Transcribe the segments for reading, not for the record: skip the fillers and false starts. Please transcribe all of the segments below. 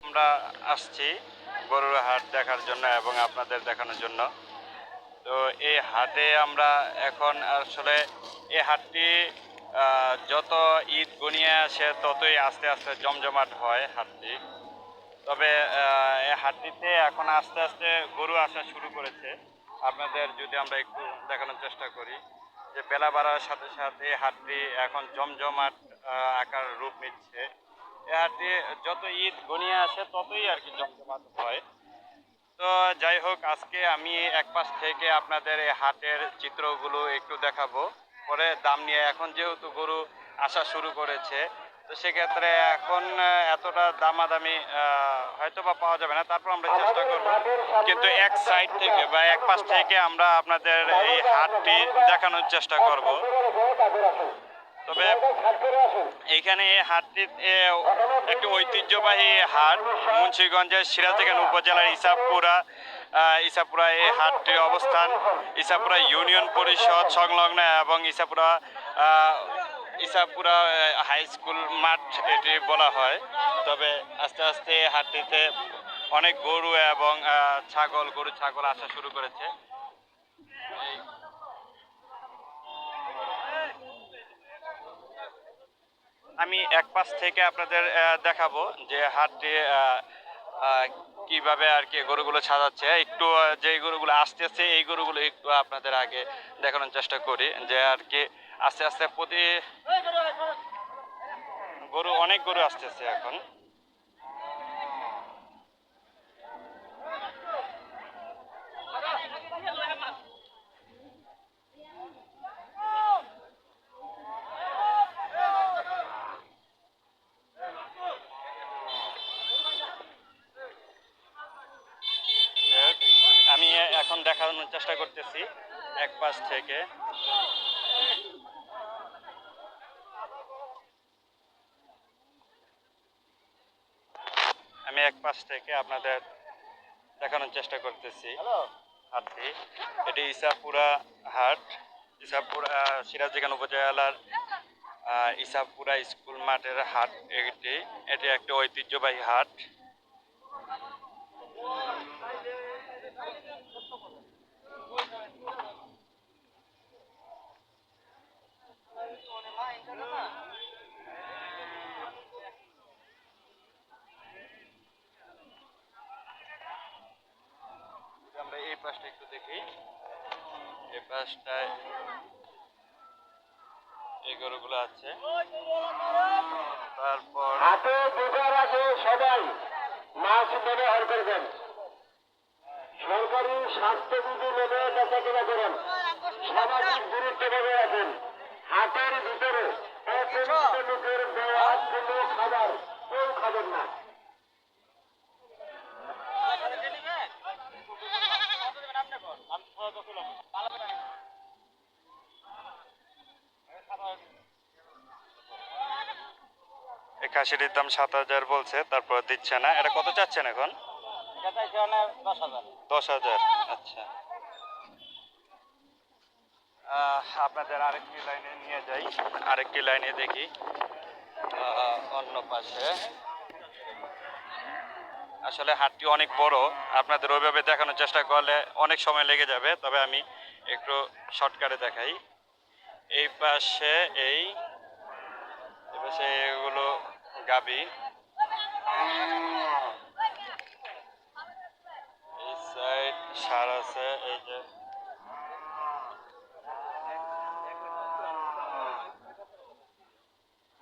আমরা আসছি গরুর হাট দেখার জন্য এবং আপনাদের দেখানোর জন্য। তো এই হাটে আমরা এখন আসলে এই হাটটি যত ঈদ ঘনিয়ে আসে ততই আস্তে আস্তে জমজমাট হয় হাটটি। তবে এই হাটটিতে এখন আস্তে আস্তে গরু আসা শুরু করেছে। আপনাদের যদি আমরা একটু দেখানোর চেষ্টা করি যে বেলা বাড়ার সাথে সাথে হাটটি এখন জমজমাট আকার রূপ নিচ্ছে। এই হাটটি যত ঈদ ঘনিয়ে আসে ততই আর কি জমজমাট হয়। তো যাই হোক, আজকে আমি এক পাশ থেকে আপনাদের এই হাটের চিত্রগুলো একটু দেখাবো। পরে দাম নিয়ে এখন যেহেতু গরু আসা শুরু করেছে, তো সেক্ষেত্রে এখন এতটা দামাদামি হয়তো বা পাওয়া যাবে না, তারপর আমরা চেষ্টা করব। কিন্তু এক সাইড থেকে বা এক পাশ থেকে আমরা আপনাদের এই হাটটি দেখানোর চেষ্টা করব। তবে এইখানে এই হাটটি একটি ঐতিহ্যবাহী হাট। মুন্সিগঞ্জের সিরাজদিখান উপজেলার ইসাপুরা এই হাটটির অবস্থান। ইসাপুরা ইউনিয়ন পরিষদ সংলগ্ন এবং ইসাপুরা হাই স্কুল মাঠ এটি বলা হয়। তবে আস্তে আস্তে হাটটিতে অনেক গরু এবং গরু ছাগল আসা শুরু করেছে। আমি এক পাশ থেকে আপনাদের দেখাবো যে হাটটি কিভাবে আর কি গরুগুলো সাজাচ্ছে। একটু যে গরুগুলো আসতেছে এই গরুগুলো একটু আপনাদের আগে দেখানোর চেষ্টা করি যে আর কি আস্তে আস্তে অনেক গরু আসতেছে এখন। আমি এখন দেখানোর চেষ্টা করতেছি এক পাশ থেকে। আমি এক পাশ থেকে আপনাদের দেখানোর চেষ্টা করতেছি হাটটি। এটি ইসাপুরা হাট, ইসাপুরা সিরাজদিখান উপজেলার ইসাপুরা স্কুল মাঠের হাট। এটি একটি ঐতিহ্যবাহী হাট। আমরা এই পাশটা একটু দেখি। এই পাশটায় এই গরুগুলো আছে। তারপর হাতে ঢোকার আগে সবাই মাস্ক ব্যবহার করবেন। সরকারি স্বাস্থ্যবিধি মেনে বেচাকেনা করেন। সামাজিক দূরত্ব বজায় রাখেন। হাটের ভিতরে অপরিচিত লোকের দেওয়া কোনো খাবার কেউ খাবেন না। এই খাসিটির দাম 7,000 বলছে, তারপর দিচ্ছে না। এটা কত চাচ্ছেন এখন? 10,000। 10,000। আচ্ছা, আপনাদের আরেকটি লাইনে নিয়ে যাই, আরেকটি লাইনে দেখি অন্য পাশে। আসলে হাটটি অনেক বড়, আপনাদের ওইভাবে দেখানোর চেষ্টা করলে অনেক সময় লেগে যাবে। তবে আমি একটু শর্টকাটে দেখাই। এই পাশে এই পাশে এগুলো গাবি, এই সাইড সার আছে। এই যে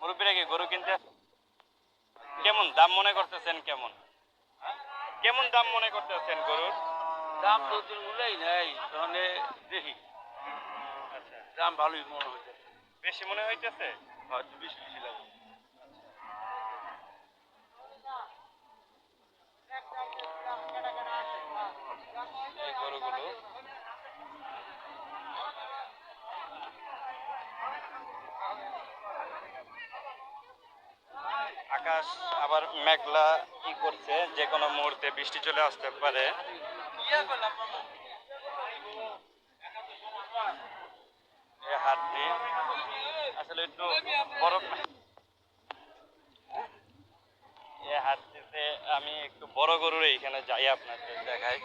মুরব্বীরা কি গরু কিনতে কেমন দাম মনে করতেছেন? কেমন কেমন দাম মনে করতেছেন গরুর? দাম তো মূল্যই নেই, তাহলে দেখি আচ্ছা, দাম ভালোই মনে হচ্ছে। বেশি মনে হইতেছে। হয়তো বেশি বেশি লাগে। এই গরুগুলো আকাশ আবার মেঘলা কি করছে, যে কোনো মুহূর্তে বৃষ্টি চলে আসতে পারে। এই হাটটি আসলে একটু বরফ, এই হাটটির আমি একটু বড় গরুর এইখানে যাই আপনাদের দেখাই।